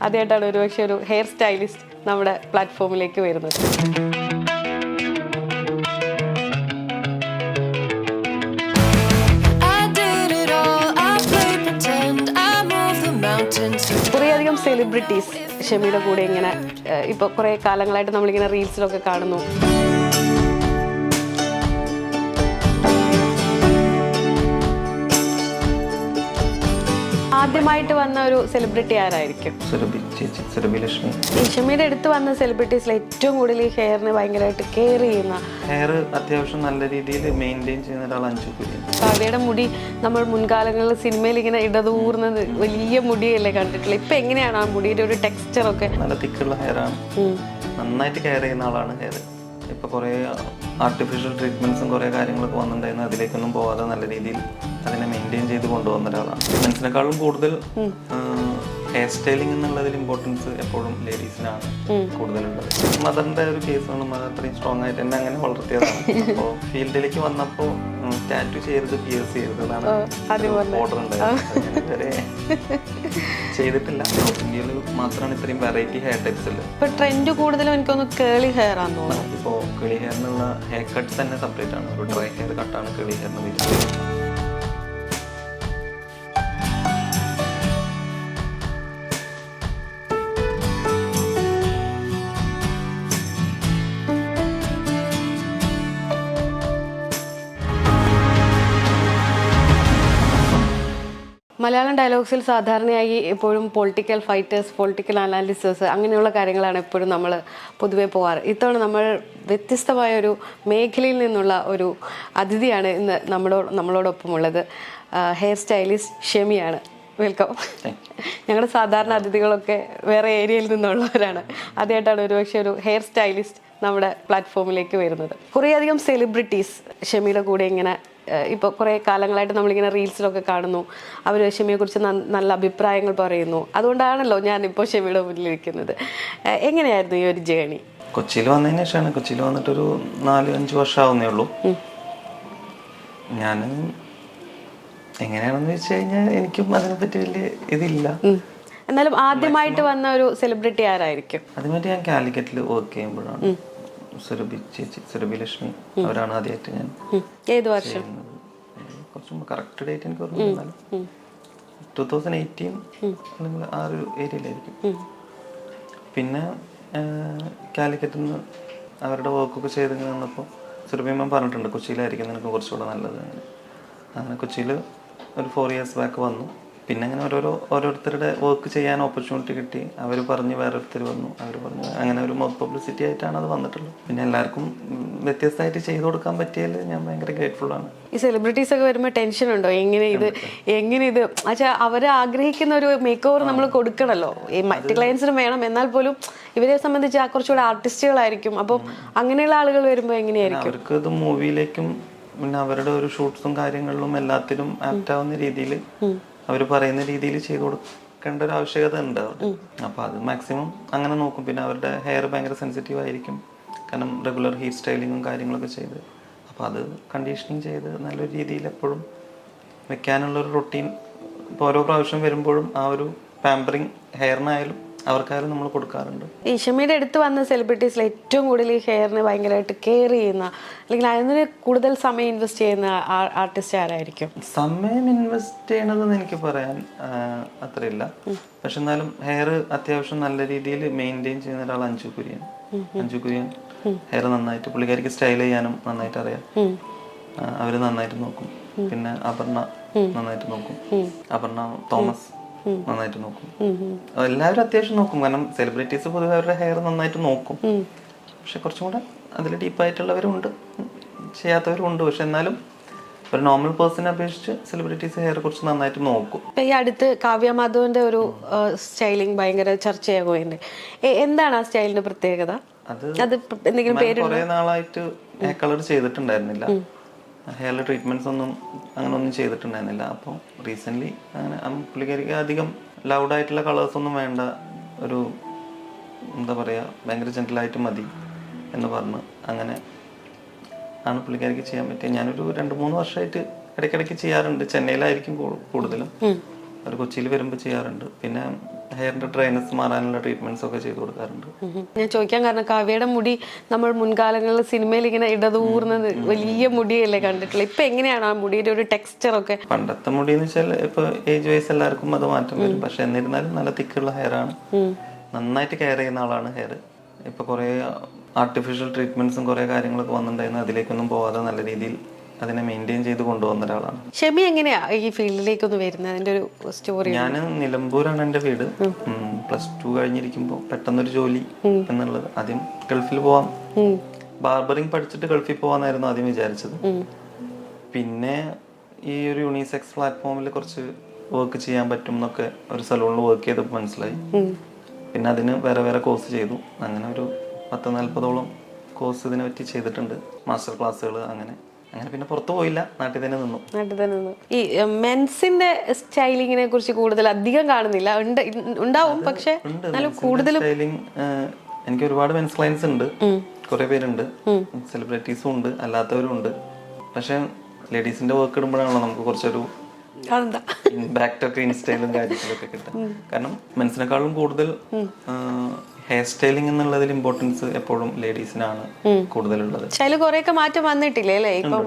ആദ്യമായിട്ടാണ് ഒരുപക്ഷെ ഒരു ഹെയർ സ്റ്റൈലിസ്റ്റ് നമ്മുടെ പ്ലാറ്റ്ഫോമിലേക്ക് വരുന്നത്. കുറേയധികം സെലിബ്രിറ്റീസ് ഷെമിയുടെ കൂടെ ഇങ്ങനെ ഇപ്പോൾ കുറേ കാലങ്ങളായിട്ട് നമ്മളിങ്ങനെ റീൽസിലൊക്കെ കാണുന്നു. ആദ്യമായിട്ട് വന്ന ഒരു സെലിബ്രിറ്റി ആരായിരിക്കും? ഈ ഷെമിയുടെ അടുത്ത് വന്ന സെലിബ്രിറ്റീസിൽ ഏറ്റവും കൂടുതൽ ഈ ഹെയറിന് ഭയങ്കരമായിട്ട് കെയർ ചെയ്യുന്ന, ഹെയർ അത്യാവശ്യം നല്ല രീതിയിൽ മെയിൻറ്റെയിൻ ചെയ്യുന്ന ഒരാൾ അഞ്ജു കുര്യൻ. കാവ്യയുടെ മുടി നമ്മൾ മുൻകാലങ്ങളിൽ സിനിമയിൽ ഇങ്ങനെ ഇടതൂർന്നത് വലിയ മുടിയല്ലേ കണ്ടിട്ടുള്ളത്. ഇപ്പൊ എങ്ങനെയാണ് ആ മുടിയുടെ ഒരു ടെക്സ്ചർ ഒക്കെ? നല്ല തിക്കുള്ള ഹെയർ ആണ്, നന്നായിട്ട് കെയർ ചെയ്യുന്ന ആളാണ് ഹെയർ. ഇപ്പൊ കുറെ ആർട്ടിഫിഷ്യൽ ട്രീറ്റ്മെന്റ്സും കുറെ കാര്യങ്ങളൊക്കെ വന്നിട്ടുണ്ടായിരുന്നു. അതിലേക്കൊന്നും പോവാതെ നല്ല രീതിയിൽ അതിനെ മെയിൻറ്റെയിൻ ചെയ്ത് കൊണ്ടുവന്ന ഒരാളാണ്. മെൻസിനെക്കാളും കൂടുതൽ ഹെയർ സ്റ്റൈലിംഗ് എന്നുള്ളതിൽ ഇമ്പോർട്ടൻസ് എപ്പോഴും ലേഡീസിനാണ് കൂടുതലുള്ളത്. മദറിന്റെ ഒരു കേസാണ്. മദർ അത്രയും സ്ട്രോങ് ആയിട്ട് എന്നെ അങ്ങനെ വളർത്തിയതാണ്. അപ്പോൾ ഫീൽഡിലേക്ക് വന്നപ്പോൾ ടാറ്റു ചെയ്യരുത്, പിയേഴ്സ് ചെയ്യരുത്, അതാണ് ഓർഡർ ഉണ്ടായത്. ചെയ്തിട്ടില്ല. ഇന്ത്യയിൽ മാത്രമാണ് ഇത്രയും വെറൈറ്റി ഹെയർ ടൈപ്സ് ഉള്ളത്. ഇപ്പൊ ട്രെൻഡ് കൂടുതലും എനിക്കൊന്ന് കേളി ഹെയർ ആണെന്ന് തോന്നുന്നു. ഇപ്പോൾ കേളി ഹെയറിനുള്ള ഹെയർ കട്ട്സ് തന്നെ സെപ്പറേറ്റ് ആണ്. ഒരു ഡ്രൈ ഹെയർ കട്ടാണ് കേളി ഹെയറിന് വരുന്നത്. മലയാളം ഡയലോഗ്സിൽ സാധാരണയായി എപ്പോഴും പൊളിറ്റിക്കൽ ഫൈറ്റേഴ്സ്, പൊളിറ്റിക്കൽ അനാലിസിസ് അങ്ങനെയുള്ള കാര്യങ്ങളാണ് എപ്പോഴും നമ്മൾ പൊതുവേ പോകാറ്. ഇത്തവണ നമ്മൾ വ്യത്യസ്തമായ ഒരു മേഖലയിൽ നിന്നുള്ള ഒരു അതിഥിയാണ് ഇന്ന് നമ്മളോടൊപ്പമുള്ളത്. ഹെയർ സ്റ്റൈലിസ്റ്റ് ഷെമിയാണ്. വെൽക്കം. ഞങ്ങളുടെ സാധാരണ അതിഥികളൊക്കെ വേറെ ഏരിയയിൽ നിന്നുള്ളവരാണ്. ആദ്യമായിട്ടാണ് ഒരുപക്ഷെ ഒരു ഹെയർ സ്റ്റൈലിസ്റ്റ് നമ്മുടെ പ്ലാറ്റ്ഫോമിലേക്ക് വരുന്നത്. കുറേയധികം സെലിബ്രിറ്റീസ് ഷെമിയുടെ കൂടെ ഇങ്ങനെ ഇപ്പോൾ കുറേ കാലങ്ങളായിട്ട് നമ്മളിങ്ങനെ റീൽസിലൊക്കെ കാണുന്നു. അവർ ഷെമിയെക്കുറിച്ച് നല്ല അഭിപ്രായങ്ങൾ പറയുന്നു. അതുകൊണ്ടാണല്ലോ ഞാനിപ്പോൾ ഷെമിയുടെ മുന്നിലിരിക്കുന്നത്. എങ്ങനെയായിരുന്നു ഈ ഒരു ജേണി? കൊച്ചിയിൽ വന്നതിന് ശേഷമാണ്. കൊച്ചിയിൽ വന്നിട്ടൊരു 4-5 വർഷം ആവുന്നേ ഉള്ളൂ. ഞാൻ എങ്ങനെയാണെന്ന് വെച്ച് കഴിഞ്ഞാൽ എനിക്കും അതിനെപ്പറ്റി വലിയ ഇതില്ല. എന്നാലും ആദ്യമായിട്ട് വന്ന ഒരു സെലിബ്രിറ്റി ആരായിരിക്കും? ആദ്യമായിട്ട് ഞാൻ കാലിക്കറ്റിൽ വർക്ക് ചെയ്യുമ്പോഴാണ് സുരഭി ലക്ഷ്മി, അവരാണ് ആദ്യമായിട്ട് ഞാൻ. ഏത് വർഷം? കുറച്ചും കറക്റ്റ് ഡേറ്റ് എനിക്ക് ഓർമ്മ, 2018 അല്ലെങ്കിൽ ആ ഒരു ഏരിയയിലായിരിക്കും. പിന്നെ കാലിക്കറ്റിൽ നിന്ന് അവരുടെ വർക്കൊക്കെ ചെയ്തിങ്ങനെ വന്നപ്പോൾ സുരഭി മാം പറഞ്ഞിട്ടുണ്ട് കൊച്ചിയിലായിരിക്കും നിനക്ക് കുറച്ചുകൂടെ നല്ലത്. അങ്ങനെ കൊച്ചിയിൽ ഒരു 4 years ബാക്ക് വന്നു. പിന്നെ അങ്ങനെ ഓരോരുത്തരുടെ വർക്ക് ചെയ്യാൻ ഓപ്പർച്യൂണിറ്റി കിട്ടി. അവർ പറഞ്ഞ് വേറൊരുത്തർ വന്നു, അവർ പറഞ്ഞു, അങ്ങനെ ഒരു മൗത്ത് പബ്ലിസിറ്റി ആയിട്ടാണ് അത് വന്നിട്ടുള്ളത്. പിന്നെ എല്ലാവർക്കും വ്യത്യസ്തമായിട്ട് ചെയ്തു കൊടുക്കാൻ പറ്റിയതിൽ ഞാൻ ഭയങ്കര ഗ്രേറ്റ്ഫുൾ ആണ്. ഈ സെലിബ്രിറ്റീസ് ഒക്കെ വരുമ്പോൾ ടെൻഷൻ ഉണ്ടോ? എങ്ങനെ ഇത് പക്ഷേ അവർ ആഗ്രഹിക്കുന്ന ഒരു മേക്ക് ഓവർ നമ്മൾ കൊടുക്കണമല്ലോ. ഈ മറ്റ് ക്ലയൻസിനും വേണം, എന്നാൽ പോലും ഇവരെ സംബന്ധിച്ച് കുറച്ചുകൂടെ ആർട്ടിസ്റ്റുകളായിരിക്കും. അപ്പം അങ്ങനെയുള്ള ആളുകൾ വരുമ്പോൾ എങ്ങനെയായിരിക്കും? അവർക്ക് ഇത് മൂവിയിലേക്കും പിന്നെ അവരുടെ ഒരു ഷൂട്ട്സും കാര്യങ്ങളിലും എല്ലാത്തിനും ആപ്റ്റ് ആവുന്ന രീതിയിൽ അവർ പറയുന്ന രീതിയിൽ ചെയ്തു കൊടുക്കേണ്ട ഒരു ആവശ്യകത ഉണ്ട് അവിടെ. അപ്പോൾ അത് മാക്സിമം അങ്ങനെ നോക്കും. പിന്നെ അവരുടെ ഹെയർ ഭയങ്കര സെൻസിറ്റീവ് ആയിരിക്കും, കാരണം റെഗുലർ ഹെയർ സ്റ്റൈലിങ്ങും കാര്യങ്ങളൊക്കെ ചെയ്ത്. അപ്പോൾ അത് കണ്ടീഷനിങ് ചെയ്ത് നല്ലൊരു രീതിയിൽ എപ്പോഴും വെക്കാനുള്ളൊരു റൊട്ടീൻ ഇപ്പോൾ ഓരോ പ്രാവശ്യം വരുമ്പോഴും ആ ഒരു പാമ്പറിങ് ഹെയറിനായാലും അവർക്കായാലും നമ്മൾ കൊടുക്കാറുണ്ട്. ഈ ഷെമിയുടെ അടുത്ത് വന്ന സെലിബ്രിറ്റീസിൽ ഏറ്റവും കൂടുതൽ ഈ ഹെയറിന് ഭയങ്കരമായിട്ട് കെയർ ചെയ്യുന്ന, അല്ലെങ്കിൽ അതിന് കൂടുതൽ സമയം ഇൻവെസ്റ്റ് ചെയ്യുന്ന ആർട്ടിസ്റ്റ് ആരായിരിക്കും? സമയം ഇൻവെസ്റ്റ് ചെയ്യണതെന്ന് എനിക്ക് പറയാൻ അത്രയില്ല. പക്ഷെ എന്നാലും ഹെയർ അത്യാവശ്യം നല്ല രീതിയിൽ മെയിൻറ്റെയിൻ ചെയ്യുന്ന ഒരാൾ അഞ്ജു കുര്യൻ. അഞ്ജു കുര്യൻ ഹെയർ നന്നായിട്ട്, പുള്ളിക്കാരിക്ക് സ്റ്റൈൽ ചെയ്യാനും നന്നായിട്ട് അറിയാം. അവര് നന്നായിട്ട് നോക്കും. പിന്നെ അപർണ നന്നായിട്ട് നോക്കും. അപർണ തോമസ് നന്നായിട്ട് നോക്കും. എല്ലാവരും അത്യാവശ്യം നോക്കും, കാരണം സെലിബ്രിറ്റീസ് പൊതുവെ അവരുടെ ഹെയർ നന്നായിട്ട് നോക്കും. പക്ഷെ കുറച്ചും കൂടെ അതിൽ ഡീപ്പായിട്ടുള്ളവരുണ്ട്, ചെയ്യാത്തവരുണ്ട്. പക്ഷെ എന്നാലും ഒരു നോർമൽ പേഴ്സണെ അപേക്ഷിച്ച് സെലിബ്രിറ്റീസ് ഹെയർ കുറച്ച് നന്നായിട്ട് നോക്കും. ഈ അടുത്ത് കാവ്യ മാധവന്റെ ഒരു സ്റ്റൈലിംഗ് ഭയങ്കര ചർച്ചയാകുന്നുണ്ട്. എന്താണ് ആ സ്റ്റൈലിന്റെ പ്രത്യേകത? അത് കുറെ നാളായിട്ട് ഹെയർ കളർ ചെയ്തിട്ടുണ്ടായിരുന്നില്ല, ഹെയർ ട്രീറ്റ്മെന്റ്സ് ഒന്നും അങ്ങനെ ഒന്നും ചെയ്തിട്ടുണ്ടായിരുന്നില്ല. അപ്പോൾ റീസെന്റ് അങ്ങനെ പുള്ളിക്കാരിക്ക് അധികം ലൗഡായിട്ടുള്ള കളേഴ്സ് ഒന്നും വേണ്ട, ഒരു എന്താ പറയുക ഭയങ്കര ജെന്റിലായിട്ട് മതി എന്ന് പറഞ്ഞ് അങ്ങനെ ആണ് പുള്ളിക്കാരിക്ക് ചെയ്യാൻ പറ്റിയത്. ഞാനൊരു 2-3 വർഷമായിട്ട് ഇടയ്ക്കിടയ്ക്ക് ചെയ്യാറുണ്ട്. ചെന്നൈയിലായിരിക്കും കൂടുതലും, അവർ കൊച്ചിയിൽ വരുമ്പോൾ ചെയ്യാറുണ്ട്. പിന്നെ ഹെയറിന്റെ ഡ്രൈനസ് മാറാനുള്ള ട്രീറ്റ്മെന്റ്സ് ഒക്കെ ചെയ്തു കൊടുക്കാറുണ്ട്. ഞാൻ ചോദിക്കാൻ കാരണം കാവ്യയുടെ മുടി നമ്മൾ മുൻകാലങ്ങളിൽ സിനിമയിൽ ഇങ്ങനെ ഇടതൂർന്ന വലിയ മുടിയല്ലേ കണ്ടിട്ടുള്ളത്. ഇപ്പൊ എങ്ങനെയാണ് ആ മുടിയുടെ ഒരു ടെക്സ്ചർ ഒക്കെ? പണ്ടത്തെ മുടി എന്ന് വെച്ചാൽ ഇപ്പൊ ഏജ് വൈസ് എല്ലാവർക്കും അത് മാറ്റം വരും. പക്ഷെ എന്നിരുന്നാലും നല്ല തിക്കുള്ള ഹെയർ ആണ്. നന്നായിട്ട് കെയർ ചെയ്യുന്ന ആളാണ് ഹെയർ. ഇപ്പൊ കുറെ ആർട്ടിഫിഷ്യൽ ട്രീറ്റ്മെന്റ്സും കുറെ കാര്യങ്ങളൊക്കെ വന്നിട്ടുണ്ടായിരുന്നു. അതിലേക്കൊന്നും പോവാതെ നല്ല രീതിയിൽ അതിനെ മെയിൻറ്റെയിൻ ചെയ്ത് കൊണ്ടുപോകുന്ന ഒരാളാണ്. ഷെമി എങ്ങനെയാ ഈ ഫീൽഡിലേക്കൊന്ന് വരുന്നത്? അതിന്റെ ഒരു സ്റ്റോറി. ഞാൻ നിലമ്പൂരാണ് എൻ്റെ വീട്. +2 കഴിഞ്ഞിരിക്കുമ്പോൾ പെട്ടെന്നൊരു ജോലി എന്നുള്ളത്, ആദ്യം ഗൾഫിൽ പോവാം, ബാർബറിങ് പഠിച്ചിട്ട് ഗൾഫിൽ പോവാന്നായിരുന്നു ആദ്യം വിചാരിച്ചത്. പിന്നെ ഈ ഒരു യൂണിസെക്സ് പ്ലാറ്റ്ഫോമിൽ കുറച്ച് വർക്ക് ചെയ്യാൻ പറ്റും എന്നൊക്കെ ഒരു സലൂണിൽ വർക്ക് ചെയ്തപ്പോൾ മനസ്സിലായി. പിന്നെ അതിന് വേറെ വേറെ കോഴ്സ് ചെയ്തു. അങ്ങനെ ഒരു 10-40ഓളം കോഴ്സ് ഇതിനെ പറ്റി ചെയ്തിട്ടുണ്ട്, മാസ്റ്റർ ക്ലാസ്സുകൾ. അങ്ങനെ പിന്നെ പുറത്തു പോയില്ല, നാട്ടിൽ തന്നെ നിന്നു. ഈ മെൻസിന്റെ സ്റ്റൈലിങ്ങിനെ കുറിച്ച് കൂടുതൽ അധികം കാണുന്നില്ല. ഉണ്ടാവും, പക്ഷെ സ്റ്റൈലിംഗ് എനിക്ക് ഒരുപാട് മെൻസ് ക്ലയൻസ് ഉണ്ട്, കുറെ പേരുണ്ട്, സെലിബ്രിറ്റീസും ഉണ്ട്, അല്ലാത്തവരും ഉണ്ട്. പക്ഷെ ലേഡീസിന്റെ വർക്ക് ഇടുമ്പോഴാണല്ലോ നമുക്ക് കുറച്ചൊരു ഇമ്പാക്ട് ഒക്കെ ഇൻസ്റ്റയിലും കാര്യത്തിലൊക്കെ കിട്ടും. കാരണം മെൻസിനെക്കാളും കൂടുതൽ ഹെയർ സ്റ്റൈലിംഗ് എന്നുള്ളതിൽ ഇമ്പോർട്ടൻസ് എപ്പോഴും ലേഡീസിനാണ് കൂടുതലുള്ളത്. സ്റ്റൈല് കുറെയൊക്കെ മാറ്റം വന്നിട്ടില്ലേ അല്ലേ? ഇപ്പൊ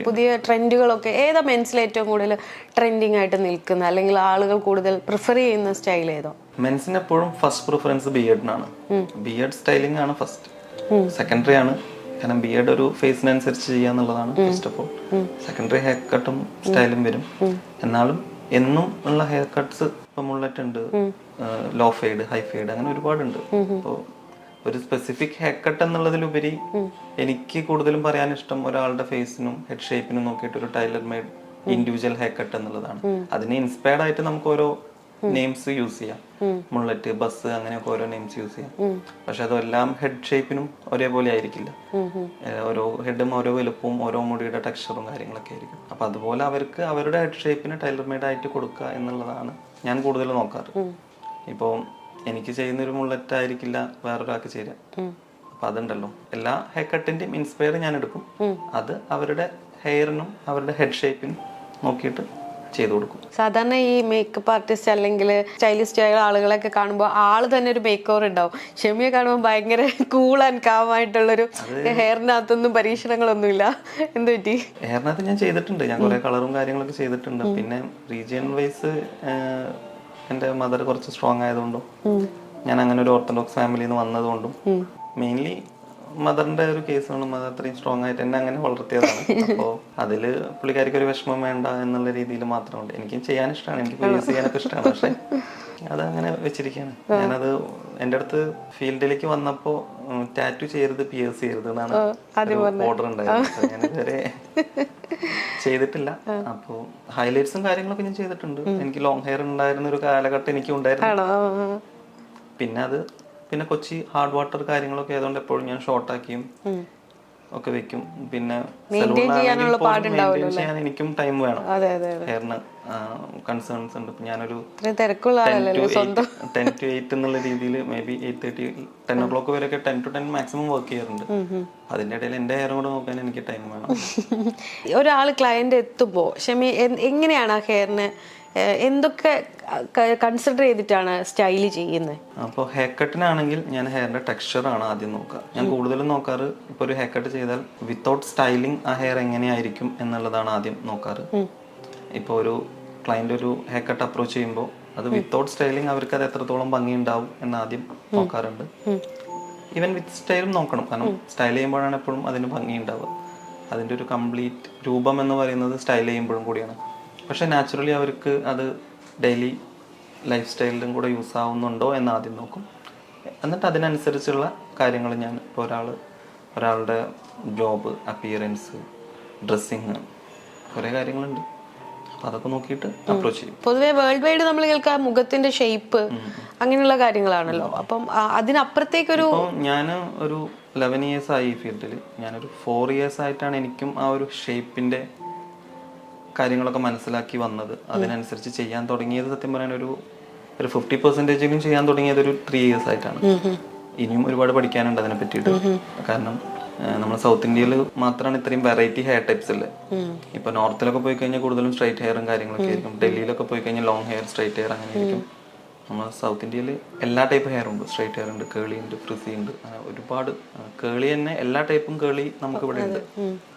പുതിയ ട്രെൻഡുകളൊക്കെ ഏതാ മെൻസിൽ ഏറ്റവും കൂടുതൽ ട്രെൻഡിങ് ആയിട്ട് നിൽക്കുന്ന, അല്ലെങ്കിൽ ആളുകൾ കൂടുതൽ പ്രിഫർ ചെയ്യുന്ന സ്റ്റൈൽ ഏതോ? മെൻസിന് എപ്പോഴും ഫസ്റ്റ് പ്രിഫറൻസ് ബിയർഡിനാണ്. ബിയർഡ് സ്റ്റൈലിംഗ് ആണ് ഫസ്റ്റ്. സെക്കൻഡറി ആണ്, കാരണം ബിയർഡ് ഒരു ഫേസിനനുസരിച്ച് ചെയ്യാന്നുള്ളതാണ് first of all. Secondary hair കട്ടും സ്റ്റൈലും വരും. എന്നാലും എന്നും ഉള്ള ഹെയർ കട്ട്സ് ഇപ്പൊ മുള്ളറ്റ് ഉണ്ട്, ലോ ഫെയ്ഡ്, ഹൈ ഫെയ്ഡ്, അങ്ങനെ ഒരുപാടുണ്ട്. അപ്പോൾ ഒരു സ്പെസിഫിക് ഹെയർ കട്ട് എന്നുള്ളതിലുപരി എനിക്ക് കൂടുതലും പറയാൻ ഇഷ്ടം ഒരാളുടെ ഫേസിനും ഹെഡ് ഷേപ്പിനും നോക്കിയിട്ട് ഒരു Taylor made individual hair cut എന്നുള്ളതാണ്. അതിന് ഇൻസ്പയർഡ് ആയിട്ട് നമുക്ക് ഓരോ നെയിംസ് യൂസ് ചെയ്യാം, മുള്ളറ്റ്, ബസ്, അങ്ങനെയൊക്കെ ഓരോ നെയിംസ് യൂസ് ചെയ്യാം. പക്ഷെ അതെല്ലാം ഹെഡ് ഷേപ്പിനും ഒരേപോലെ ആയിരിക്കില്ല. ഓരോ ഹെഡും ഓരോ വലുപ്പവും ഓരോ മുടിയുടെ ടെക്സ്ചറും കാര്യങ്ങളൊക്കെ ആയിരിക്കും. അപ്പൊ അതുപോലെ അവർക്ക് അവരുടെ ഹെഡ് ഷേപ്പിന് ടൈലർ മെയ്ഡ് ആയിട്ട് കൊടുക്കുക എന്നുള്ളതാണ് ഞാൻ കൂടുതൽ നോക്കാറ്. ഇപ്പോൾ എനിക്ക് ചെയ്യുന്നൊരു മുള്ളറ്റ് ആയിരിക്കില്ല വേറൊരാൾക്ക് ചെയ്യാം. അപ്പൊ അതുണ്ടല്ലോ, എല്ലാ ഹെയർ കട്ടിന്റെയും ഇൻസ്പയർ ഞാൻ എടുക്കും. അത് അവരുടെ ഹെയറിനും അവരുടെ ഹെഡ് ഷേപ്പിനും നോക്കിയിട്ട് ചെയ്തു കൊടുക്കും. സാധാരണ ഈ മേക്കപ്പ് ആർട്ടിസ്റ്റ് അല്ലെങ്കിൽ സ്റ്റൈലിസ്റ്റ് ആയ ആളുകളൊക്കെ കാണുമ്പോൾ ആള് തന്നെ ഒരു മേക്ക് ഓവർ ഉണ്ടാവും. ഷെമിയെ കാണുമ്പോൾ ഭയങ്കര കൂൾ ആൻഡ് കാം ആയിട്ടുള്ളൊരു, ഹെയറിനകത്തൊന്നും പരീക്ഷണങ്ങളൊന്നുമില്ല. എന്ത് പറ്റി? ഹെയറിനകത്ത് ഞാൻ ചെയ്തിട്ടുണ്ട്, ഞാൻ കുറെ കളറും കാര്യങ്ങളൊക്കെ ചെയ്തിട്ടുണ്ട്. പിന്നെ റീജിയൻ വൈസ് എൻ്റെ മദർ കുറച്ച് സ്ട്രോങ് ആയതുകൊണ്ടും ഞാൻ അങ്ങനെ ഒരു ഓർത്തഡോക്സ് ഫാമിലിയിൽ നിന്ന് വന്നതുകൊണ്ടും മെയിൻലി മദറിന്റെ ഒരു കേസാണ്. മദർ അത്രയും സ്ട്രോങ് ആയിട്ട് എന്നെ അങ്ങനെ വളർത്തിയതാണ്. അപ്പോൾ അതില് പുള്ളിക്കാരിക്ക് ഒരു വിഷമം വേണ്ട എന്നുള്ള രീതിയിൽ മാത്രമുണ്ട്. എനിക്കും ചെയ്യാൻ ഇഷ്ടമാണ്, എനിക്ക് യൂസ് ചെയ്യാനൊക്കെ ഇഷ്ടമാണ്. പക്ഷെ അതങ്ങനെ വെച്ചിരിക്കുകയാണ്. ഞാനത് എൻ്റെ അടുത്ത് ഫീൽഡിലേക്ക് വന്നപ്പോൾ ടാറ്റു ചെയ്യരുത്, പിയേഴ്സ് ചെയ്യരുത് എന്നാണ് ഓർഡർ ഉണ്ടായിരുന്നത്. ഞാൻ ഇതുവരെ ചെയ്തിട്ടില്ല. അപ്പോൾ ഹൈലൈറ്റ്സും കാര്യങ്ങളൊക്കെ ഞാൻ ചെയ്തിട്ടുണ്ട്. എനിക്ക് ലോങ് ഹെയർ ഉണ്ടായിരുന്ന ഒരു കാലഘട്ടം എനിക്കും ഉണ്ടായിരുന്നു. പിന്നെ കൊച്ചി ഹാർഡ് വാട്ടർ കാര്യങ്ങളൊക്കെ ആയതുകൊണ്ട് എപ്പോഴും ഞാൻ ഷോർട്ടാക്കിയും ഒക്കെ വെക്കും. പിന്നെ ചെയ്യാൻ എനിക്കും ടൈം വേണം. ഹെയറിന് കൺസേൺസ് ഉണ്ട്. ഞാനൊരു 10 to 8 എന്നുള്ള രീതിയിൽ മേ ബി 8:30 10 o'clock വരെയൊക്കെ 10 to 10 മാക്സിമം വർക്ക് ചെയ്യാറുണ്ട്. അതിന്റെ ഇടയിൽ എന്റെ ഹെയർ കൂടെ നോക്കാൻ എനിക്ക് ടൈം വേണം. ഒരാൾ ക്ലയന്റ് എത്തുമ്പോ ഷെമി എങ്ങനെയാണ് ആ ഹെയറിന് എന്തൊക്കെ കൺസിഡർ ചെയ്തിട്ടാണ് സ്റ്റൈല് ചെയ്യുന്നത്? അപ്പോൾ ഹെയർ കട്ടിനാണെങ്കിൽ ഞാൻ ഹെയറിന്റെ ടെക്സ്ചർ ആണ് ആദ്യം നോക്കുക. ഞാൻ കൂടുതലും നോക്കാറ്, ഇപ്പൊ ഒരു ഹെയർ കട്ട് ചെയ്താൽ വിത്തൗട്ട് സ്റ്റൈലിംഗ് ആ ഹെയർ എങ്ങനെയായിരിക്കും എന്നുള്ളതാണ് ആദ്യം നോക്കാറ്. ഇപ്പോൾ ഒരു ക്ലയന്റ് ഒരു ഹെയർ കട്ട് അപ്രോച്ച് ചെയ്യുമ്പോൾ അത് വിത്തൗട്ട് സ്റ്റൈലിംഗ് അവർക്ക് അത് എത്രത്തോളം ഭംഗി ഉണ്ടാവും എന്ന് ആദ്യം നോക്കാറുണ്ട്. ഈവൻ വിത്ത് സ്റ്റൈലും നോക്കണം, കാരണം സ്റ്റൈൽ ചെയ്യുമ്പോഴാണ് എപ്പോഴും അതിന് ഭംഗി ഉണ്ടാവുക. അതിന്റെ ഒരു കംപ്ലീറ്റ് രൂപം എന്ന് പറയുന്നത് സ്റ്റൈൽ ചെയ്യുമ്പോഴും കൂടിയാണ്. പക്ഷെ നാച്ചുറലി അവർക്ക് അത് ഡെയിലി ലൈഫ് സ്റ്റൈലിലും കൂടെ യൂസ് ആവുന്നുണ്ടോ എന്ന് ആദ്യം നോക്കും. എന്നിട്ട് അതിനനുസരിച്ചുള്ള കാര്യങ്ങൾ ഞാൻ ഇപ്പോൾ ഒരാളുടെ ജോബ്, അപ്പിയറൻസ്, ഡ്രസ്സിങ്, കുറേ കാര്യങ്ങളുണ്ട്. അപ്പോൾ അതൊക്കെ നോക്കിയിട്ട് അപ്രോച്ച് ചെയ്യും. പൊതുവെ വേൾഡ് വൈഡ് നമ്മൾ കേൾക്കുക മുഖത്തിന്റെ ഷേപ്പ് അങ്ങനെയുള്ള കാര്യങ്ങളാണല്ലോ. അപ്പം അതിനപ്പുറത്തേക്കൊരു, ഞാൻ ഒരു 11 years ആയി ഈ ഫീൽഡിൽ. ഞാനൊരു 4 years ആയിട്ടാണ് എനിക്കും ആ ഒരു ഷേപ്പിന്റെ കാര്യങ്ങളൊക്കെ മനസ്സിലാക്കി വന്നത്. അതിനനുസരിച്ച് ചെയ്യാൻ തുടങ്ങിയത് സത്യം പറയാൻ ഒരു 50% ചെയ്യാൻ തുടങ്ങിയത് ഒരു 3 years ആയിട്ടാണ്. ഇനിയും ഒരുപാട് പഠിക്കാനുണ്ട് അതിനെ പറ്റിയിട്ട്. കാരണം നമ്മൾ സൗത്ത് ഇന്ത്യയിൽ മാത്രമാണ് ഇത്രയും വെറൈറ്റി ഹെയർ ടൈപ്സ് അല്ലേ. ഇപ്പൊ നോർത്തിലൊക്കെ പോയി കഴിഞ്ഞാൽ കൂടുതലും സ്ട്രൈറ്റ് ഹെയറും കാര്യങ്ങളൊക്കെ ആയിരിക്കും. ഡൽഹിയിലൊക്കെ പോയി കഴിഞ്ഞാൽ ലോങ് ഹെയർ, സ്ട്രൈറ്റ് ഹെയർ അങ്ങനെ ആയിരിക്കും. നമ്മൾ സൗത്ത് ഇന്ത്യയിൽ എല്ലാ ടൈപ്പ് ഹെയർ ഉണ്ട്. സ്ട്രൈറ്റ് ഹെയർ ഉണ്ട്, കേളി ഉണ്ട്, ഫ്രിസി ഉണ്ട്, ഒരുപാട്. കേളി തന്നെ എല്ലാ ടൈപ്പും കേളി നമുക്ക് ഇവിടെ ഉണ്ട്,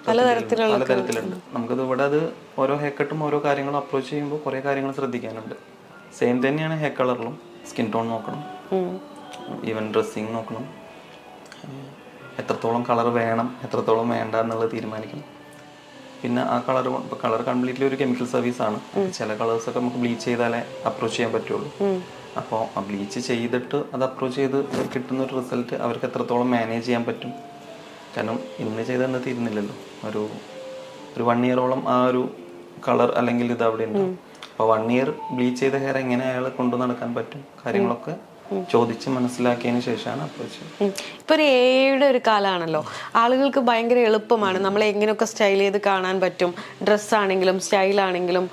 പലതരത്തിലുണ്ട്. നമുക്കത് ഇവിടെ അത് ഓരോ ഹെയർ കട്ടും ഓരോ കാര്യങ്ങളും അപ്രോച്ച് ചെയ്യുമ്പോൾ കുറേ കാര്യങ്ങൾ ശ്രദ്ധിക്കാനുണ്ട്. സെയിം തന്നെയാണ് ഹെയർ കളറിലും. സ്കിൻ ടോൺ നോക്കണം, ഈവൻ ഡ്രസ്സിങ് നോക്കണം, എത്രത്തോളം കളർ വേണം എത്രത്തോളം വേണ്ട എന്നുള്ളത് തീരുമാനിക്കണം. പിന്നെ ആ കളർ കംപ്ലീറ്റ്ലി ഒരു കെമിക്കൽ സർവീസ് ആണ്. ചില കളേഴ്സൊക്കെ നമുക്ക് ബ്ലീച്ച് ചെയ്താലേ അപ്രോച്ച് ചെയ്യാൻ പറ്റുള്ളൂ. അപ്പോൾ ബ്ലീച്ച് ചെയ്തിട്ട് അത് അപ്രോച്ച് ചെയ്ത് കിട്ടുന്ന ഒരു റിസൾട്ട് അവർക്ക് എത്രത്തോളം മാനേജ് ചെയ്യാൻ പറ്റും. കാരണം ഇന്ന് ചെയ്തെന്ന് തീരുന്നില്ലല്ലോ. ഒരു 1 ഇയറോളം ആ ഒരു കളർ അല്ലെങ്കിൽ ഇത് അവിടെ ഉണ്ട്. അപ്പോൾ 1 ഇയർ ബ്ലീച്ച് ചെയ്ത ഹെയർ എങ്ങനെ അയാൾ കൊണ്ടു നടക്കാൻ പറ്റും, കാര്യങ്ങളൊക്കെ ചോദിച്ച് മനസ്സിലാക്കിയതിന് ശേഷമാണ് അപ്രോച്ച്. ഇപ്പൊ ഒരു എയുടെ ഒരു കാലമാണല്ലോ, ആളുകൾക്ക് ഭയങ്കര എളുപ്പമാണ് നമ്മളെ എങ്ങനെയൊക്കെ സ്റ്റൈൽ ചെയ്ത് കാണാൻ പറ്റും, ഡ്രസ്സാണെങ്കിലും സ്റ്റൈലാണെങ്കിലും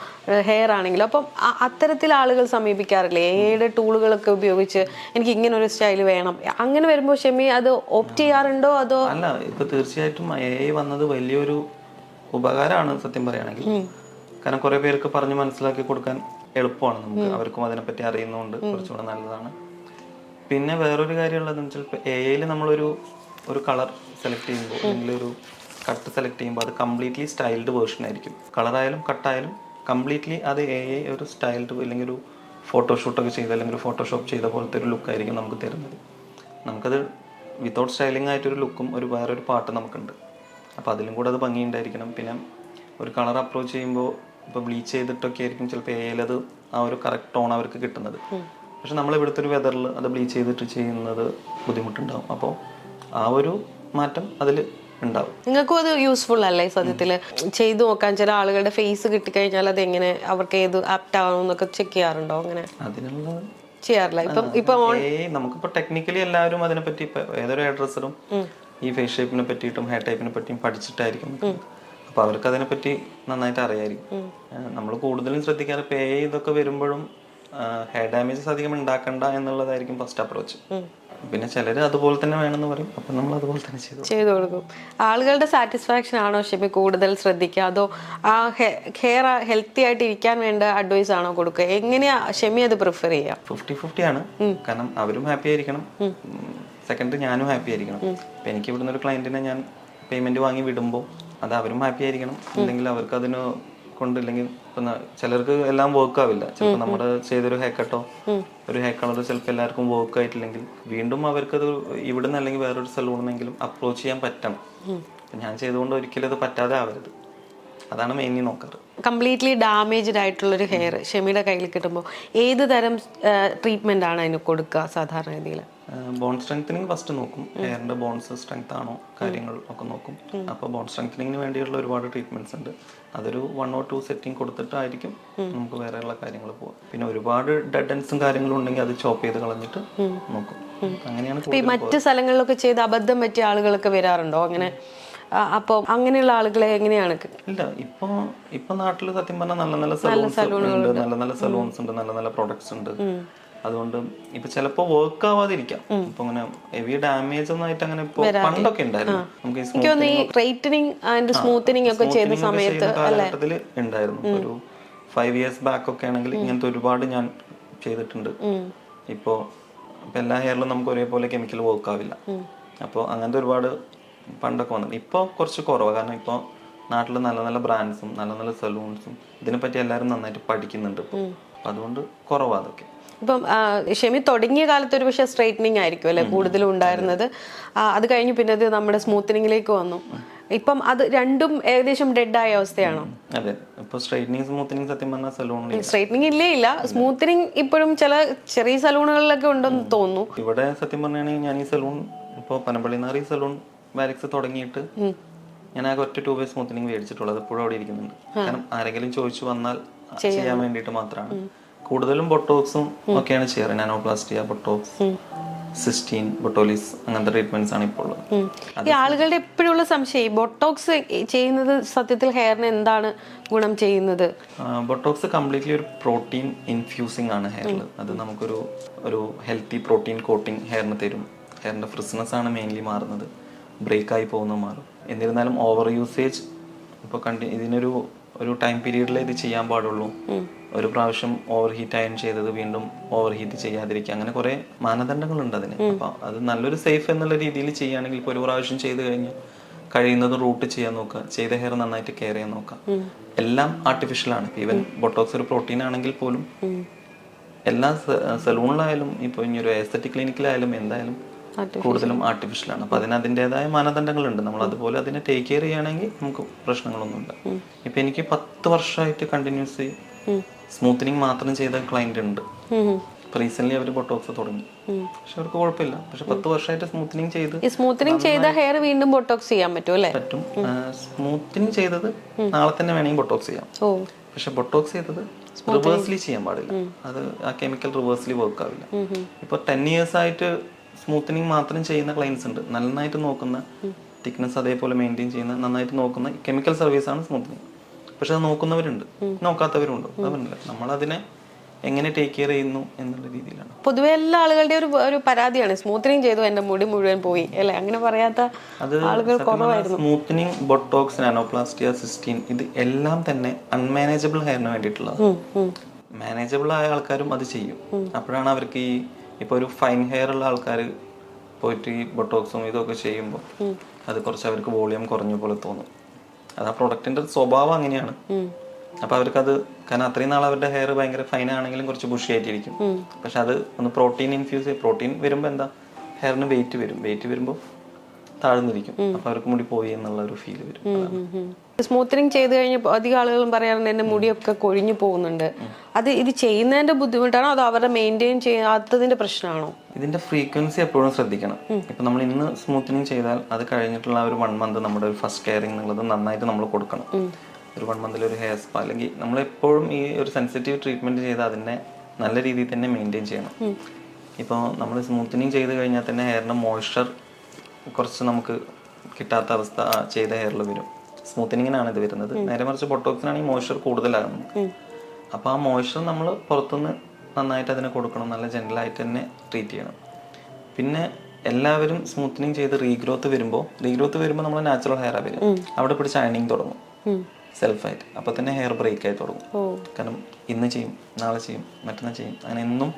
ഹെയർ ആണെങ്കിലും. അപ്പം അത്തരത്തിൽ ആളുകൾ സമീപിക്കാറില്ലേ എയുടെ ടൂളുകളൊക്കെ ഉപയോഗിച്ച് എനിക്ക് ഇങ്ങനെ ഒരു സ്റ്റൈൽ വേണം? അങ്ങനെ വരുമ്പോൾ ഷെമി അത് ഓപ്റ്റ് ചെയ്യാറുണ്ടോ അതോ? അല്ല, ഇപ്പൊ തീർച്ചയായിട്ടും AI വന്നത് വലിയൊരു ഉപകാരമാണ് സത്യം പറയുകയാണെങ്കിൽ. കാരണം കുറെ പേർക്ക് പറഞ്ഞ് മനസ്സിലാക്കി കൊടുക്കാൻ എളുപ്പമാണ് നമുക്ക്, അവർക്കും അതിനെപ്പറ്റി അറിയുന്നതുകൊണ്ട് കുറച്ചുകൂടെ നല്ലതാണ്. പിന്നെ വേറൊരു കാര്യമുള്ളതെന്ന് വെച്ചാൽ ഇപ്പോൾ AI നമ്മളൊരു കളർ സെലക്ട് ചെയ്യുമ്പോൾ അല്ലെങ്കിൽ ഒരു കട്ട് സെലക്ട് ചെയ്യുമ്പോൾ അത് കംപ്ലീറ്റ്ലി സ്റ്റൈൽഡ് വേർഷൻ ആയിരിക്കും. കളറായാലും കട്ടായാലും കംപ്ലീറ്റ്ലി അത് AI ഒരു സ്റ്റൈൽഡ് അല്ലെങ്കിൽ ഒരു ഫോട്ടോഷൂട്ടൊക്കെ ചെയ്ത് അല്ലെങ്കിൽ ഫോട്ടോഷോപ്പ് ചെയ്ത പോലത്തെ ഒരു ലുക്കായിരിക്കും നമുക്ക് തരുന്നത്. നമുക്കത് വിത്തൗട്ട് സ്റ്റൈലിംഗ് ആയിട്ടൊരു ലുക്കും വേറൊരു പാട്ട് നമുക്കുണ്ട്. അപ്പോൾ അതിലും കൂടെ അത് ഭംഗിയുണ്ടായിരിക്കണം. പിന്നെ ഒരു കളർ അപ്രോച്ച് ചെയ്യുമ്പോൾ ഇപ്പോൾ ബ്ലീച്ച് ചെയ്തിട്ടൊക്കെ ആയിരിക്കും ചിലപ്പോൾ AI അത് ആ ഒരു കറക്റ്റ് ടോൺ അവർക്ക് കിട്ടുന്നത്. പക്ഷെ നമ്മൾ ഇവിടുത്തെ ഒരു വെതറിൽ അത് ബ്ലീച്ച് ചെയ്തിട്ട് ചെയ്യുന്നത് ബുദ്ധിമുട്ടുണ്ടാവും. അപ്പോൾ ആ ഒരു മാറ്റം അതിൽ ഉണ്ടാവും. നിങ്ങൾക്കും അത് യൂസ്ഫുൾ അല്ലേ സത്യത്തില് ചെയ്തു നോക്കാൻ? ചില ആളുകളുടെ ഫേസ് കിട്ടിക്കഴിഞ്ഞാൽ അത് എങ്ങനെ അവർക്ക് ഏത് ആപ്റ്റ് ആവണമെന്നൊക്കെ ചെക്ക് ചെയ്യാറുണ്ടോ? അങ്ങനെ അതിനുള്ള ചെയ്യാറില്ല. ഇപ്പൊ നമുക്കിപ്പോ ടെക്നിക്കലി എല്ലാവരും അതിനെപ്പറ്റി ഏതൊരു ഹെയർ ഡ്രസ്സറും ഈ ഫേസ് ഷേപ്പിനെ പറ്റിയിട്ടും ഹെയർ ടൈപ്പിനെ പറ്റിയും പഠിച്ചിട്ടായിരിക്കും. അപ്പൊ അവർക്ക് അതിനെപ്പറ്റി നന്നായിട്ട് അറിയായിരിക്കും. നമ്മൾ കൂടുതലും ശ്രദ്ധിക്കാറ് ഇപ്പൊ ഇതൊക്കെ വരുമ്പോഴും ഹെയർ ഡാമേജസ് അധികം ഉണ്ടാക്കണ്ട എന്നുള്ളതായിരിക്കും ഫസ്റ്റ് അപ്രോച്ച്. പിന്നെ ചിലര് അതുപോലെ തന്നെ വേണമെന്ന് പറയും, അപ്പൊ നമ്മൾ അതുപോലെ തന്നെ ചെയ്തു കൊടുക്കും. ആളുകളുടെ സാറ്റിസ്ഫാക്ഷൻ ആണോ ഷെമി കൂടുതൽ ശ്രദ്ധിക്കുക, അതോ ആ ഹെയർ ഹെൽത്തി ആയിട്ട് ഇരിക്കാൻ വേണ്ട അഡ്വൈസ് ആണോ കൊടുക്കുക? എങ്ങനെയാ ഷെമി അത് പ്രിഫർ ചെയ്യുക? 50-50 ആണ്. കാരണം അവരും ഹാപ്പി ആയിരിക്കണം, സെക്കൻഡ് ഞാനും ഹാപ്പി ആയിരിക്കണം. ഇപ്പൊ എനിക്ക് ഇവിടുന്ന് ഒരു ക്ലയന്റിനെ ഞാൻ പേയ്മെന്റ് വാങ്ങി വിടുമ്പോൾ അത് അവരും ഹാപ്പി ആയിരിക്കണം. അല്ലെങ്കിൽ അവർക്ക് അതിന് കൊണ്ടില്ലെങ്കിൽ ചിലർക്ക് എല്ലാം വർക്ക് ആവില്ല. ചിലപ്പോൾ നമ്മുടെ ചെയ്തൊരു ഹെയർ കട്ടോ ഒരു ഹെയർ കളർ ചിലപ്പോൾ എല്ലാവർക്കും വർക്ക് ആയിട്ടില്ലെങ്കിൽ വീണ്ടും അവർക്കത് ഇവിടുന്ന് അല്ലെങ്കിൽ വേറൊരു സലൂണെങ്കിലും അപ്രോച്ച് ചെയ്യാൻ പറ്റണം. ഞാൻ ചെയ്തുകൊണ്ട് ഒരിക്കലും അത് പറ്റാതെ ആവരുത്. അതാണ് മെയിൻലി നോക്കാറ്. കംപ്ലീറ്റ്ലി ഡാമേജ്ഡ് ആയിട്ടുള്ളൊരു ഹെയർ ഷെമിയുടെ കയ്യിൽ കിട്ടുമ്പോൾ ഏത് തരം ട്രീറ്റ്മെന്റ് ആണ് അതിന് കൊടുക്കുക സാധാരണ രീതിയിൽ? ബോൺ സ്ട്രെങ്തനിങ് ഫസ്റ്റ് നോക്കും. ഹെയറിന്റെ ബോൺസ് സ്ട്രെങ്ത് ആണോ കാര്യങ്ങൾ ഒക്കെ നോക്കും. അപ്പോൾ ബോൺ സ്ട്രെങ്തനിങ്ങിന് വേണ്ടിയുള്ള ഒരുപാട് ട്രീറ്റ്മെന്റ്സ് ഉണ്ട്. അതൊരു 1 or 2 സെറ്റിംഗ് കൊടുത്തിട്ടായിരിക്കും നമുക്ക് വേറെയുള്ള കാര്യങ്ങൾ പോകാം. പിന്നെ ഒരുപാട് ഡെഡ് എൻഡ്സും കാര്യങ്ങളും ഉണ്ടെങ്കിൽ അത് ചോപ്പ് ചെയ്ത് കളഞ്ഞിട്ട് നോക്കും. അങ്ങനെയാണ്. മറ്റു സ്ഥലങ്ങളിലൊക്കെ ചെയ്ത് അബദ്ധം പറ്റിയ ആളുകളൊക്കെ വരാറുണ്ടോ അങ്ങനെ? അപ്പോൾ അങ്ങനെയുള്ള ആളുകളെ എങ്ങനെയാണ്? ഇല്ല, ഇപ്പൊ നാട്ടിൽ സത്യം പറഞ്ഞാൽ നല്ല നല്ല സലൂൺസ് ഉണ്ട്, നല്ല നല്ല സലൂൺസ് ഉണ്ട്, നല്ല നല്ല പ്രൊഡക്ട്സ് ഉണ്ട്. അതുകൊണ്ട് ഇപ്പൊ ചിലപ്പോ വർക്ക് ആവാതിരിക്കാം. ഇപ്പൊ അങ്ങനെ ഹെവി ഡാമേജ് ഒന്നും ആയിട്ട് അങ്ങനെ ഇപ്പൊ പണ്ടൊക്കെ ഉണ്ടായിരുന്നു. നമുക്ക് സ്മൂത്തനിങ് ഒക്കെ ചെയ്ത സമയത്ത് ഉണ്ടായിരുന്നു. ഒരു 5 years ബാക്ക് ഒക്കെ ആണെങ്കിൽ ഇങ്ങനത്തെ ഒരുപാട് ഞാൻ ചെയ്തിട്ടുണ്ട്. ഇപ്പൊ എല്ലാ ഹെയറിലും നമുക്ക് ഒരേപോലെ കെമിക്കൽ വർക്ക് ആവില്ല. അപ്പോൾ അങ്ങനത്തെ ഒരുപാട് പണ്ടൊക്കെ വന്നിട്ടുണ്ട്. ഇപ്പോൾ കുറച്ച് കുറവാണ്. കാരണം ഇപ്പോൾ നാട്ടിൽ നല്ല നല്ല ബ്രാൻഡ്സും നല്ല നല്ല സലൂൺസും ഇതിനെപ്പറ്റി എല്ലാവരും നന്നായിട്ട് പഠിക്കുന്നുണ്ട്. അപ്പം അതുകൊണ്ട് കുറവാണ് അതൊക്കെ. ഇപ്പം ഷെമി തുടങ്ങിയ കാലത്ത് ഒരു പക്ഷേ സ്ട്രൈറ്റനിങ് ആയിരിക്കും അല്ലെ കൂടുതലും ഉണ്ടായിരുന്നത്. അത് കഴിഞ്ഞ് പിന്നെ അത് നമ്മുടെ സ്മൂത്തനിങ്ങിലേക്ക് വന്നു. ഇപ്പം അത് രണ്ടും ഏകദേശം ഡെഡ് ആയ അവസ്ഥയാണോ? അതെ, ഇപ്പൊ സ്ട്രൈറ്റനിങ് സ്മൂത്തനിങ് സത്യം പറഞ്ഞാൽ സലൂണിൽ സ്ട്രൈറ്റനിങ് ഇല്ല. സ്മൂത്തനിങ് ഇപ്പോഴും ചില ചെറിയ സലൂണുകളിലൊക്കെ ഉണ്ടെന്ന് തോന്നുന്നു. ഇവിടെ സത്യം പറഞ്ഞാണെങ്കിൽ ഞാൻ ഈ സലൂൺ ഇപ്പോൾ പനമ്പള്ളിനാറി സലൂൺ വാരിക്സ് തുടങ്ങിയിട്ട് ഞാൻ ആകെ ഒറ്റ 2 way സ്മൂത്തനിങ് മേടിച്ചിട്ടുള്ളത് ഇപ്പോഴും അവിടെ ഇരിക്കുന്നുണ്ട്. കാരണം ആരെങ്കിലും ചോദിച്ചു വന്നാൽ ചെയ്യാൻ വേണ്ടിയിട്ട് മാത്രമാണ്. കൂടുതലും ബൊട്ടോക്സും ഒക്കെയാണ് ചെയ്യാറ്. നാനോപ്ലാസ്റ്റിയ, ബൊട്ടോക്സ്, സിസ്റ്റീൻ, ബൊട്ടോലിസ് അങ്ങനത്തെ ട്രീറ്റ്മെന്റ്സ് ആണ് ഇപ്പോൾ ഉള്ളത്. ഈ ആളുകളുടെ എപ്പോഴുള്ള സംശയം ബൊട്ടോക്സ് ചെയ്യുന്നത് സത്യത്തിൽ ഹെയറിന് എന്താണ് ഗുണം ചെയ്യുന്നത്? ബൊട്ടോക്സ് കംപ്ലീറ്റ്ലി ഒരു പ്രോട്ടീൻ ഇൻഫ്യൂസിങ് ആണ് ഹെയറിൽ. അത് നമുക്കൊരു ഹെൽത്തി പ്രോട്ടീൻ കോട്ടിങ് ഹെയറിന് തരും. ഹെയറിന്റെ ഫ്രിസ്നെസ് ആണ് മെയിൻലി മാറുന്നത്, ബ്രേക്കായി പോകുന്നത് മാറും. എന്നിരുന്നാലും ഓവർ യൂസേജ് ഇപ്പോൾ ഇതിനൊരു ഒരു ടൈം പീരീഡിൽ ഇത് ചെയ്യാൻ പാടുള്ളൂ. ഒരു പ്രാവശ്യം ഓവർ ഹീറ്റ് അയൺ ചെയ്തത് വീണ്ടും ഓവർ ഹീറ്റ് ചെയ്യാതിരിക്കുക, അങ്ങനെ കുറെ മാനദണ്ഡങ്ങളുണ്ട് അതിന്. അപ്പൊ അത് നല്ലൊരു സേഫ് എന്നുള്ള രീതിയിൽ ചെയ്യുകയാണെങ്കിൽ ഇപ്പോൾ ഒരു പ്രാവശ്യം ചെയ്ത് കഴിഞ്ഞാൽ കഴിയുന്നതും റൂട്ട് ചെയ്യാൻ നോക്കുക, ചെയ്ത ഹെയർ നന്നായിട്ട് കെയർ ചെയ്യാൻ നോക്കുക. എല്ലാം ആർട്ടിഫിഷ്യലാണ്. ഈവൻ ബൊട്ടോക്സ് ഒരു പ്രോട്ടീൻ ആണെങ്കിൽ പോലും എല്ലാ സലൂണിലായാലും ഇപ്പോൾ ഇനി ഒരു എസ്തെറ്റിക് ക്ലിനിക്കിലായാലും എന്തായാലും കൂടുതലും ആർട്ടിഫിഷ്യലാണ്. അപ്പൊ അതിന് അതിൻ്റെതായ മാനദണ്ഡങ്ങളുണ്ട്. നമ്മൾ അതുപോലെ അതിനെ ടേക്ക് കെയർ ചെയ്യുകയാണെങ്കിൽ നമുക്ക് പ്രശ്നങ്ങളൊന്നുമില്ല. ഇപ്പൊ എനിക്ക് 10 വർഷമായിട്ട് കണ്ടിന്യൂസ് സ്മൂത്തനിങ് മാത്രം ചെയ്ത ക്ലയന്റ് ഉണ്ട്. റീസെന്റ് അവർ ബൊട്ടോക്സ് തുടങ്ങി, പക്ഷെ അവർക്ക് കുഴപ്പമില്ല. പക്ഷെ 10 വർഷമായിട്ട് സ്മൂത്തനിങ് ചെയ്ത് സ്മൂത്തനിങ് ചെയ്ത ഹെയർ വീണ്ടും ബൊട്ടോക്സ് ചെയ്യാൻ പറ്റും അല്ലേ? പറ്റും. സ്മൂത്തനിങ് ചെയ്തത് നാളെ തന്നെ വേണമെങ്കിൽ ബൊട്ടോക്സ് ചെയ്യാം. പക്ഷെ ബൊട്ടോക്സ് ചെയ്തത് റിവേഴ്സ്ലി ചെയ്യാൻ പാടില്ല. അത് ആ കെമിക്കൽ റിവേഴ്സ്ലി വർക്ക് ആവില്ല. ഇപ്പൊ 10 years ആയിട്ട് സ്മൂത്തനിങ് മാത്രം ചെയ്യുന്ന ക്ലയൻസ് ഉണ്ട്. നന്നായിട്ട് നോക്കുന്ന, തിക്നെസ് അതേപോലെ മെയിൻറ്റെയിൻ ചെയ്യുന്ന, നന്നായിട്ട് നോക്കുന്ന കെമിക്കൽ സർവീസ് ആണ് സ്മൂത്തനിങ്. പക്ഷെ അത് നോക്കുന്നവരുണ്ട്, നോക്കാത്തവരുണ്ട്. അതല്ല, നമ്മളതിനെ എങ്ങനെ ടേക്ക് കെയർ ചെയ്യുന്നു എന്നുള്ള രീതിയിലാണ്. പൊതുവെ എല്ലാ ആളുകളുടെ ഒരു പരാതിയാണ് സ്മൂത്തനിങ് ചെയ്തു എന്റെ മുടി മുഴുവൻ പോയി അല്ലെ, അങ്ങനെ പറയാത്ത ആളുകൾ കുറവായിരുന്നു. സ്മൂത്തനിങ്, ബൊട്ടോക്സ്, നാനോപ്ലാസ്റ്റിയ, സിസ്റ്റീൻ, ഇത് എല്ലാം തന്നെ അൺമാനേജബിൾ ഹെയറിന് വേണ്ടിയിട്ടുള്ളത്. മാനേജബിൾ ആയ ആൾക്കാരും അത് ചെയ്യും. അപ്പോഴാണ് അവർക്ക് ഈ ഇപ്പൊ ഒരു ഫൈൻ ഹെയർ ഉള്ള ആൾക്കാർ പോയിട്ട് ഈ ബൊട്ടോക്സും ഇതൊക്കെ ചെയ്യുമ്പോൾ അത് കുറച്ച് അവർക്ക് വോളിയം കുറഞ്ഞ പോലെ തോന്നും. അത് ആ പ്രൊഡക്റ്റിന്റെ സ്വഭാവം അങ്ങനെയാണ്. അപ്പൊ അവർക്കത്, കാരണം അത്രയും നാൾ അവരുടെ ഹെയർ ഭയങ്കര ഫൈൻ ആണെങ്കിലും കുറച്ച് ബുഷി ആയിട്ടിരിക്കും. പക്ഷെ അത് ഒന്ന് പ്രോട്ടീൻ ഇൻഫ്യൂസ് ചെയ്യും. പ്രോട്ടീൻ വരുമ്പോ എന്താ, ഹെയറിന് വെയിറ്റ് വരും. വെയിറ്റ് വരുമ്പോൾ താഴ്ന്നിരിക്കും. അപ്പൊ അവർക്ക് മുടി പോയി എന്നുള്ള ഒരു ഫീൽ വരും. സ്മൂത്തനിങ് ചെയ്ത് കഴിഞ്ഞപ്പോൾ അധികം ആളുകളും പറയാറുണ്ട് എന്റെ മുടിയൊക്കെ കൊഴിഞ്ഞു പോകുന്നുണ്ട്. അത് ഇത് ചെയ്യുന്നതിന്റെ ബുദ്ധിമുട്ടാണോ അതോ അവരുടെ മെയിൻറ്റെയിൻ ചെയ്യാത്തതിന്റെ പ്രശ്നമാണോ? ഇതിന്റെ ഫ്രീക്വൻസി എപ്പോഴും ശ്രദ്ധിക്കണം. ഇപ്പൊ നമ്മൾ ഇന്ന് സ്മൂത്തനിങ് ചെയ്താൽ അത് കഴിഞ്ഞിട്ടുള്ള ഒരു 1 month നമ്മുടെ ഒരു ഫസ്റ്റ് കെയറിംഗ് എന്നുള്ളത് നന്നായിട്ട് നമ്മൾ കൊടുക്കണം. ഒരു 1 month ഒരു ഹെയർ സ്പാ, അല്ലെങ്കിൽ നമ്മൾ എപ്പോഴും ഈ ഒരു സെൻസിറ്റീവ് ട്രീറ്റ്മെന്റ് ചെയ്ത് അതിനെ നല്ല രീതിയിൽ തന്നെ മെയിൻറ്റെയിൻ ചെയ്യണം. ഇപ്പോൾ നമ്മൾ സ്മൂത്തനിങ് ചെയ്ത് കഴിഞ്ഞാൽ തന്നെ ഹെയറിന്റെ മോയ്സ്ചർ കുറച്ച് നമുക്ക് കിട്ടാത്ത അവസ്ഥ ചെയ്ത ഹെയറിൽ വരും. സ്മൂത്തനിങ്ങിനാണ് ഇത് വരുന്നത്. നേരെ മറിച്ച് ബൊട്ടോക്സിനാണെങ്കിൽ മോയ്സ്ചർ കൂടുതലാകുന്നു. അപ്പോൾ ആ മോയ്സ്ചർ നമ്മൾ പുറത്തുനിന്ന് നന്നായിട്ട് അതിനെ കൊടുക്കണം, നല്ല ജെന്റലായിട്ട് തന്നെ ട്രീറ്റ് ചെയ്യണം. പിന്നെ എല്ലാവരും സ്മൂത്തനിങ് ചെയ്ത് റീഗ്രോത്ത് വരുമ്പോൾ നമ്മൾ നാച്ചുറൽ ഹെയർ വരും, അവിടെ പിടിച്ച് അയണിങ് തുടങ്ങും സെൽഫായിട്ട്. അപ്പൊ തന്നെ ഹെയർ ബ്രേക്ക് ആയി തുടങ്ങും. കാരണം ഇന്ന് ചെയ്യും, നാളെ ചെയ്യും, മറ്റന്നാൾ ചെയ്യും, അങ്ങനെ എന്നും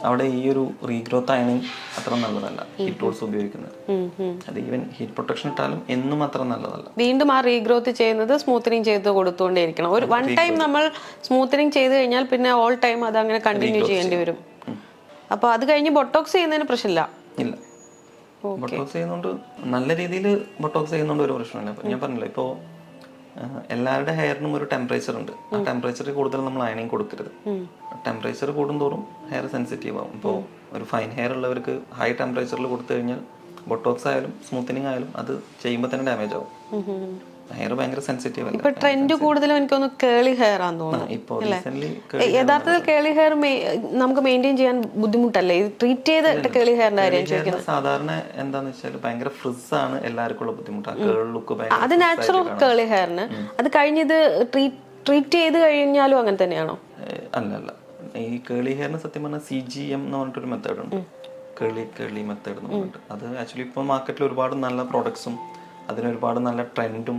അവിടെ ഈ ഒരു റീഗ്രോത്ത് അയണിങ് അത്ര നല്ലതല്ല. ഹീറ്റ് ടൂൾസ് ഉപയോഗിക്കുന്നത് അത് ഈവൻ ഹീറ്റ് പ്രൊട്ടക്ഷൻ ഇട്ടാലും എന്നും അത്ര നല്ലതല്ല. വീണ്ടും ആ റീഗ്രോത്ത് ചെയ്യുന്നത് സ്മൂത്തനിങ് ചെയ്ത് കൊടുത്തുകൊണ്ടേയിരിക്കണം. ഒരു 1 time നമ്മൾ സ്മൂത്തനിങ് ചെയ്ത് കഴിഞ്ഞാൽ പിന്നെ ഓൾ ടൈം അത് അങ്ങനെ കണ്ടിന്യൂ ചെയ്യേണ്ടി വരും. അപ്പൊ അത് കഴിഞ്ഞ് ബൊട്ടോക്സ് ചെയ്യുന്നതിന് പ്രശ്നമില്ല. ഇല്ല, ബൊട്ടോക്സ് ചെയ്യുന്നോണ്ട് നല്ല രീതിയിൽ ബൊട്ടോക്സ് ചെയ്യുന്നോണ്ട് ഒരു പ്രശ്നമില്ല. ഞാൻ പറഞ്ഞില്ല, ഇപ്പോ എല്ലാവരുടെ ഹെയറിനും ഒരു ടെമ്പറേച്ചർ ഉണ്ട്. ആ ടെമ്പറേച്ചറിൽ കൂടുതൽ നമ്മൾ അയണിങ് കൊടുക്കരുത്. ടെമ്പറേച്ചർ കൂടുന്തോറും ഹെയർ സെൻസിറ്റീവ് ആവും. ഇപ്പോൾ ഒരു ഫൈൻ ഹെയർ ഉള്ളവർക്ക് ഹൈ ടെമ്പറേച്ചറിൽ കൊടുത്തു കഴിഞ്ഞാൽ ബൊട്ടോക്സ് ആയാലും സ്മൂത്തനിങ് ആയാലും അത് ചെയ്യുമ്പോൾ തന്നെ ഡാമേജ് ആവും. ഹെയർ ഭയങ്കര സെൻസിറ്റീവ് അല്ല. ഇപ്പൊ ട്രെൻഡ് കൂടുതലും എനിക്കൊന്ന് കേളി ഹെയർ ആണെന്ന് തോന്നുന്നു. ഇപ്പോൾ റീസെന്റ് യഥാർത്ഥത്തിൽ കേളി ഹെയർ നമുക്ക് മെയിൻറ്റെയിൻ ചെയ്യാൻ ബുദ്ധിമുട്ടല്ലേ? ട്രീറ്റ് ചെയ്ത കേളി ഹെയറിന്റെ കാര്യം ചോദിക്കുന്നത്. സാധാരണ എന്താന്ന് വെച്ചാൽ ഭയങ്കര ഫ്രിസ് ആണ് എല്ലാവർക്കും ഉള്ള ബുദ്ധിമുട്ടാണ്. കേൾ ലുക്ക് അത് നാച്ചുറൽ കേളി ഹെയറിന്. അത് കഴിഞ്ഞത് ട്രീറ്റ് ചെയ്ത് കഴിഞ്ഞാലും അങ്ങനെ തന്നെയാണോ? അല്ല, ഈ കേളി ഹെയറിന് സത്യം പറഞ്ഞാൽ CGM എന്ന് പറഞ്ഞിട്ടൊരു മെത്തേഡ് ഉണ്ട്. കേളി മെത്തേഡ് എന്ന് പറഞ്ഞിട്ട്. അത് ആക്ച്വലി ഇപ്പോൾ മാർക്കറ്റിൽ ഒരുപാട് നല്ല പ്രോഡക്ട്സും അതിനൊരുപാട് നല്ല ട്രെൻഡും.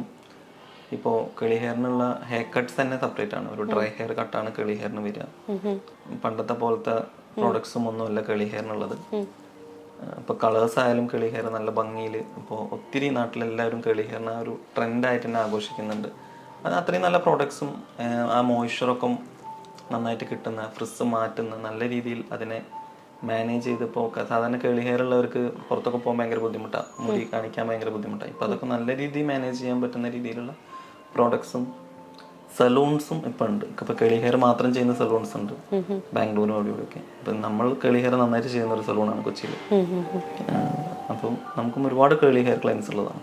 ഇപ്പോൾ കേളി ഹെയറിനുള്ള ഹെയർ കട്ട്സ് തന്നെ സെപ്പറേറ്റ് ആണ്. ഒരു ഡ്രൈ ഹെയർ കട്ടാണ് കേളി ഹെയറിന് വരിക. പണ്ടത്തെ പോലത്തെ പ്രോഡക്ട്സും ഒന്നുമല്ല കേളി ഹെയറിനുള്ളത്. ഇപ്പോൾ കളേഴ്സ് ആയാലും കേളി ഹെയർ നല്ല ഭംഗിയിൽ ഇപ്പോൾ ഒത്തിരി നാട്ടിലെല്ലാവരും കേളി ഹെയറിനെ ഒരു ട്രെൻഡായിട്ട് തന്നെ ആഘോഷിക്കുന്നുണ്ട്. അത് അത്രയും നല്ല പ്രോഡക്ട്സും ആ മോയ്സ്ചറൊക്കെ നന്നായിട്ട് കിട്ടുന്ന, ഫ്രിസ് മാറ്റുന്ന, നല്ല രീതിയിൽ അതിനെ മാനേജ് ചെയ്തപ്പോൾ സാധാരണ കേളി ഹെയർ ഉള്ളവർക്ക് പുറത്തൊക്കെ പോകാൻ ഭയങ്കര ബുദ്ധിമുട്ടാണ്, മുടി കാണിക്കാൻ ഭയങ്കര ബുദ്ധിമുട്ടാണ്. ഇപ്പം അതൊക്കെ നല്ല രീതിയിൽ മാനേജ് ചെയ്യാൻ പറ്റുന്ന രീതിയിലുള്ള പ്രോഡക്ട്സും സലൂൺസും ഇപ്പം ഉണ്ട്. ഇപ്പം കേളി ഹെയർ മാത്രം ചെയ്യുന്ന സലൂൺസ് ഉണ്ട് ബാംഗ്ലൂരും അവിടെയൊക്കെ. ഇപ്പം നമ്മൾ കേളി ഹെയർ നന്നായിട്ട് ചെയ്യുന്ന ഒരു സലൂണാണ് കൊച്ചിയിൽ. അപ്പം നമുക്കും ഒരുപാട് കേളി ഹെയർ ക്ലയൻസ് ഉള്ളതാണ്.